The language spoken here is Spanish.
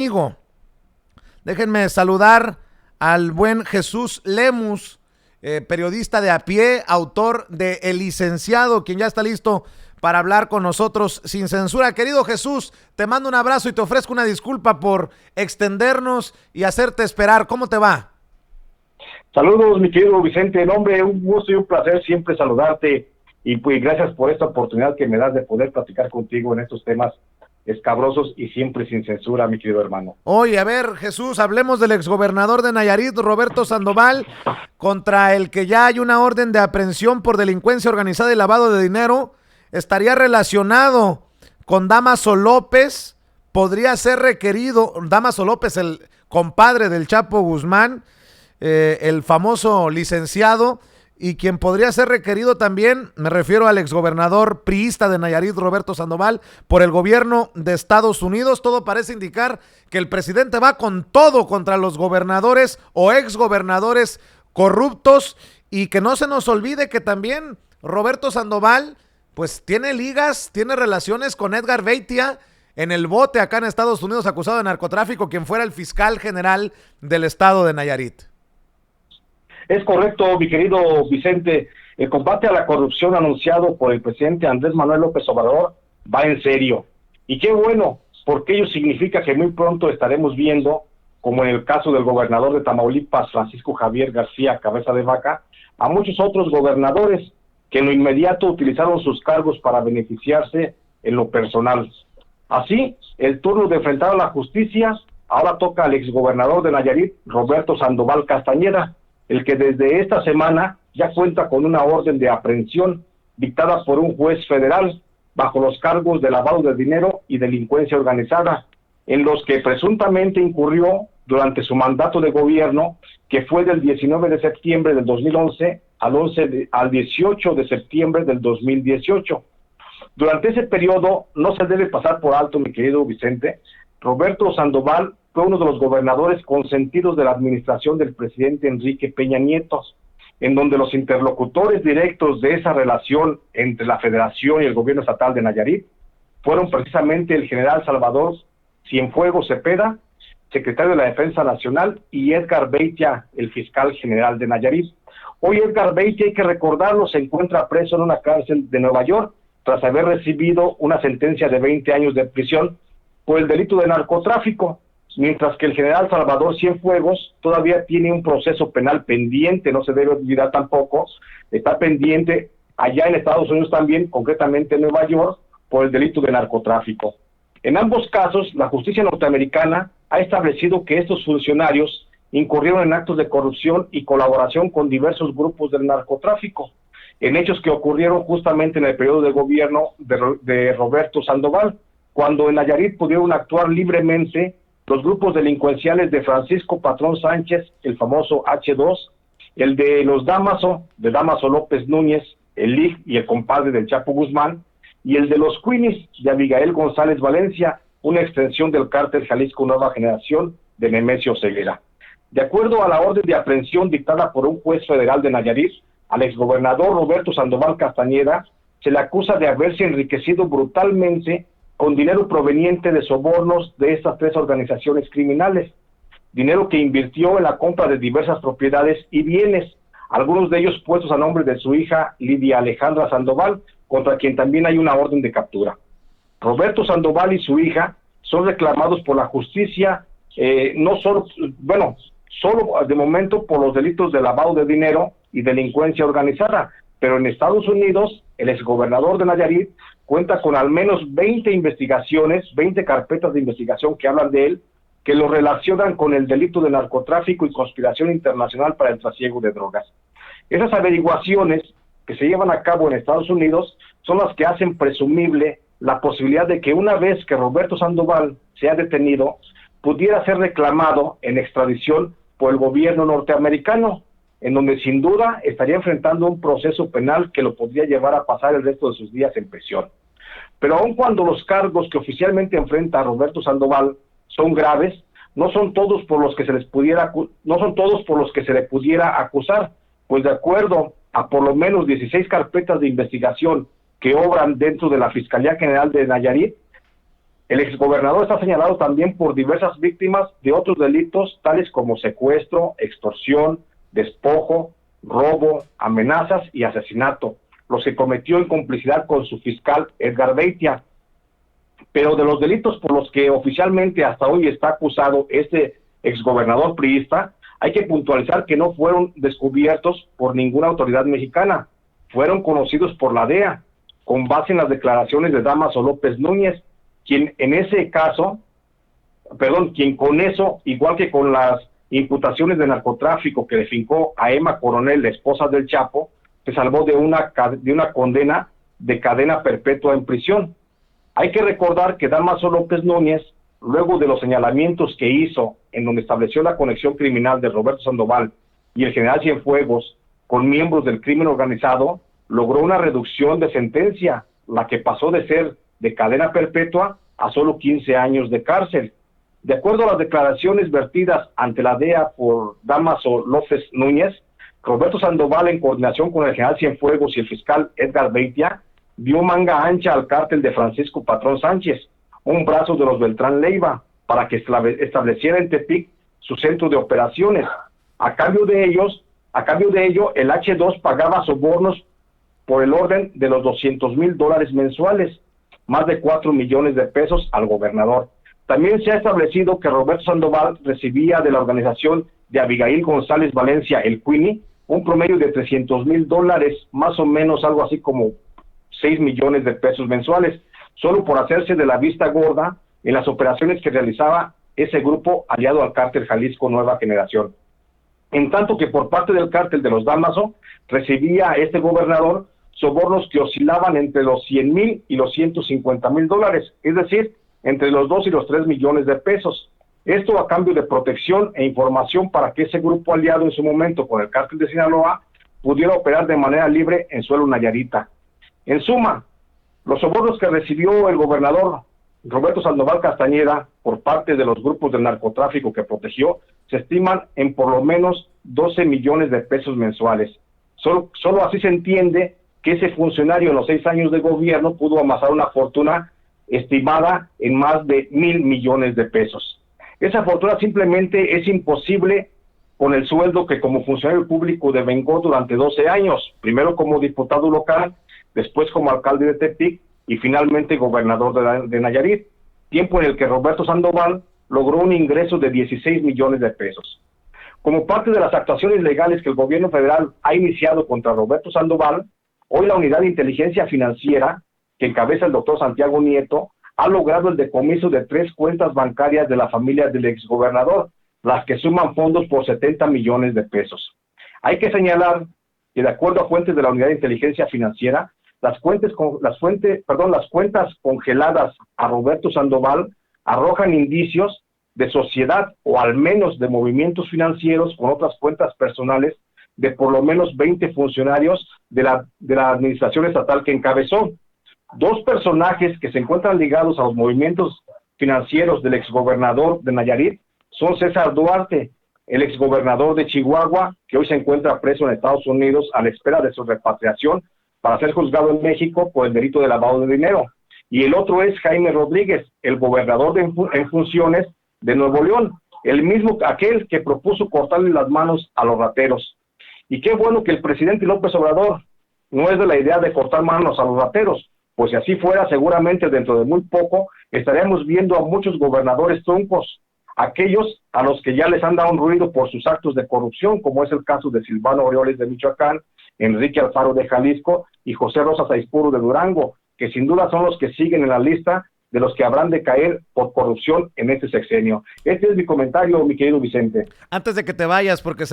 Amigo, déjenme saludar al buen Jesús Lemus, periodista de a pie, autor de El Licenciado, quien ya está listo para hablar con nosotros sin censura. Querido Jesús, te mando un abrazo y te ofrezco una disculpa por extendernos y hacerte esperar. ¿Cómo te va? Saludos, mi querido Vicente. No, hombre, un gusto y un placer siempre saludarte. Y pues gracias por esta oportunidad que me das de poder platicar contigo en estos temas escabrosos y siempre sin censura, mi querido hermano. Oye, a ver, Jesús, hablemos del exgobernador de Nayarit, Roberto Sandoval, contra el que ya hay una orden de aprehensión por delincuencia organizada y lavado de dinero. Estaría relacionado con Damaso López, podría ser requerido, Damaso López, el compadre del Chapo Guzmán, el famoso licenciado, y quien podría ser requerido también, me refiero al exgobernador priista de Nayarit, Roberto Sandoval, por el gobierno de Estados Unidos. Todo parece indicar que el presidente va con todo contra los gobernadores o exgobernadores corruptos, y que no se nos olvide que también Roberto Sandoval pues tiene ligas, tiene relaciones con Edgar Beitia en el bote acá en Estados Unidos, acusado de narcotráfico, quien fuera el fiscal general del estado de Nayarit. Es correcto, mi querido Vicente. El combate a la corrupción anunciado por el presidente Andrés Manuel López Obrador va en serio. Y qué bueno, porque ello significa que muy pronto estaremos viendo, como en el caso del gobernador de Tamaulipas, Francisco Javier García Cabeza de Vaca, a muchos otros gobernadores que en lo inmediato utilizaron sus cargos para beneficiarse en lo personal. Así, el turno de enfrentar a la justicia ahora toca al exgobernador de Nayarit, Roberto Sandoval Castañeda, el que desde esta semana ya cuenta con una orden de aprehensión dictada por un juez federal bajo los cargos de lavado de dinero y delincuencia organizada, en los que presuntamente incurrió durante su mandato de gobierno, que fue del 19 de septiembre del 2011 al 18 de septiembre del 2018. Durante ese periodo no se debe pasar por alto, mi querido Vicente, Roberto Sandoval fue uno de los gobernadores consentidos de la administración del presidente Enrique Peña Nieto, en donde los interlocutores directos de esa relación entre la Federación y el gobierno estatal de Nayarit fueron precisamente el general Salvador Cienfuegos Cepeda, secretario de la Defensa Nacional, y Edgar Beitia, el fiscal general de Nayarit. Hoy Edgar Beitia, hay que recordarlo, se encuentra preso en una cárcel de Nueva York tras haber recibido una sentencia de 20 años de prisión por el delito de narcotráfico, mientras que el general Salvador Cienfuegos todavía tiene un proceso penal pendiente, no se debe olvidar tampoco, está pendiente allá en Estados Unidos también, concretamente en Nueva York, por el delito de narcotráfico. En ambos casos, la justicia norteamericana ha establecido que estos funcionarios incurrieron en actos de corrupción y colaboración con diversos grupos del narcotráfico, en hechos que ocurrieron justamente en el periodo de gobierno de Roberto Sandoval, cuando en Nayarit pudieron actuar libremente los grupos delincuenciales de Francisco Patrón Sánchez, el famoso H2, el de los Damaso, de Damaso López Núñez, el LIG y el compadre del Chapo Guzmán, y el de los Queenies, de Abigail González Valencia, una extensión del cártel Jalisco Nueva Generación de Nemesio Ceguera. De acuerdo a la orden de aprehensión dictada por un juez federal de Nayarit, al exgobernador Roberto Sandoval Castañeda se le acusa de haberse enriquecido brutalmente con dinero proveniente de sobornos de estas tres organizaciones criminales, dinero que invirtió en la compra de diversas propiedades y bienes, algunos de ellos puestos a nombre de su hija Lidia Alejandra Sandoval, contra quien también hay una orden de captura. Roberto Sandoval y su hija son reclamados por la justicia, solo de momento por los delitos de lavado de dinero y delincuencia organizada, pero en Estados Unidos el exgobernador de Nayarit cuenta con al menos 20 investigaciones, 20 carpetas de investigación que hablan de él, que lo relacionan con el delito de narcotráfico y conspiración internacional para el trasiego de drogas. Esas averiguaciones que se llevan a cabo en Estados Unidos son las que hacen presumible la posibilidad de que una vez que Roberto Sandoval sea detenido, pudiera ser reclamado en extradición por el gobierno norteamericano, en donde sin duda estaría enfrentando un proceso penal que lo podría llevar a pasar el resto de sus días en prisión. Pero aun cuando los cargos que oficialmente enfrenta a Roberto Sandoval son graves, no son todos por los que se le pudiera acusar, pues de acuerdo a por lo menos 16 carpetas de investigación que obran dentro de la Fiscalía General de Nayarit, El exgobernador está señalado también por diversas víctimas de otros delitos, tales como secuestro, extorsión, despojo, robo, amenazas y asesinato, los que cometió en complicidad con su fiscal Edgar Beitia. Pero de los delitos por los que oficialmente hasta hoy está acusado este exgobernador priista, hay que puntualizar que no fueron descubiertos por ninguna autoridad mexicana, fueron conocidos por la DEA, con base en las declaraciones de Dámaso López Núñez, quien con eso, igual que con las imputaciones de narcotráfico que le fincó a Emma Coronel, la esposa del Chapo, se salvó de una condena de cadena perpetua en prisión. Hay que recordar que Dámaso López Núñez, luego de los señalamientos que hizo, en donde estableció la conexión criminal de Roberto Sandoval y el general Cienfuegos con miembros del crimen organizado, logró una reducción de sentencia, la que pasó de ser de cadena perpetua a solo 15 años de cárcel. De acuerdo a las declaraciones vertidas ante la DEA por Dámaso López Núñez, Roberto Sandoval, en coordinación con el general Cienfuegos y el fiscal Edgar Beitia, dio manga ancha al cártel de Francisco Patrón Sánchez, un brazo de los Beltrán Leiva, para que estableciera en Tepic su centro de operaciones. A cambio de ello, el H2 pagaba sobornos por el orden de los $200,000 mensuales, más de 4 millones de pesos al gobernador. También se ha establecido que Roberto Sandoval recibía de la organización de Abigail González Valencia, el Queenie, un promedio de $300,000, más o menos algo así como 6 millones de pesos mensuales, solo por hacerse de la vista gorda en las operaciones que realizaba ese grupo aliado al cártel Jalisco Nueva Generación. En tanto que por parte del cártel de los Dámaso, recibía este gobernador sobornos que oscilaban entre los 100,000 y los $150,000, es decir, entre los 2 y los 3 millones de pesos. Esto a cambio de protección e información para que ese grupo aliado en su momento con el cártel de Sinaloa pudiera operar de manera libre en suelo nayarita. En suma, los sobornos que recibió el gobernador Roberto Sandoval Castañeda por parte de los grupos del narcotráfico que protegió se estiman en por lo menos 12 millones de pesos mensuales. Solo así se entiende que ese funcionario en los 6 años de gobierno pudo amasar una fortuna estimada en más de 1,000 millones de pesos. Esa fortuna simplemente es imposible con el sueldo que como funcionario público devengó durante 12 años, primero como diputado local, después como alcalde de Tepic y finalmente gobernador de Nayarit, tiempo en el que Roberto Sandoval logró un ingreso de 16 millones de pesos. Como parte de las actuaciones legales que el gobierno federal ha iniciado contra Roberto Sandoval, hoy la Unidad de Inteligencia Financiera, que encabeza el doctor Santiago Nieto, ha logrado el decomiso de 3 cuentas bancarias de la familia del exgobernador, las que suman fondos por 70 millones de pesos. Hay que señalar que de acuerdo a fuentes de la Unidad de Inteligencia Financiera, las cuentas congeladas a Roberto Sandoval arrojan indicios de sociedad o al menos de movimientos financieros con otras cuentas personales de por lo menos 20 funcionarios de la administración estatal que encabezó. 2 personajes que se encuentran ligados a los movimientos financieros del exgobernador de Nayarit son César Duarte, el exgobernador de Chihuahua, que hoy se encuentra preso en Estados Unidos a la espera de su repatriación para ser juzgado en México por el delito de lavado de dinero. Y el otro es Jaime Rodríguez, el gobernador en funciones de Nuevo León, aquel que propuso cortarle las manos a los rateros. Y qué bueno que el presidente López Obrador no es de la idea de cortar manos a los rateros, pues si así fuera, seguramente dentro de muy poco estaríamos viendo a muchos gobernadores truncos, aquellos a los que ya les han dado un ruido por sus actos de corrupción, como es el caso de Silvano Aureoles de Michoacán, Enrique Alfaro de Jalisco y José Rosa Saizpuro de Durango, que sin duda son los que siguen en la lista de los que habrán de caer por corrupción en este sexenio. Este es mi comentario, mi querido Vicente. Antes de que te vayas, porque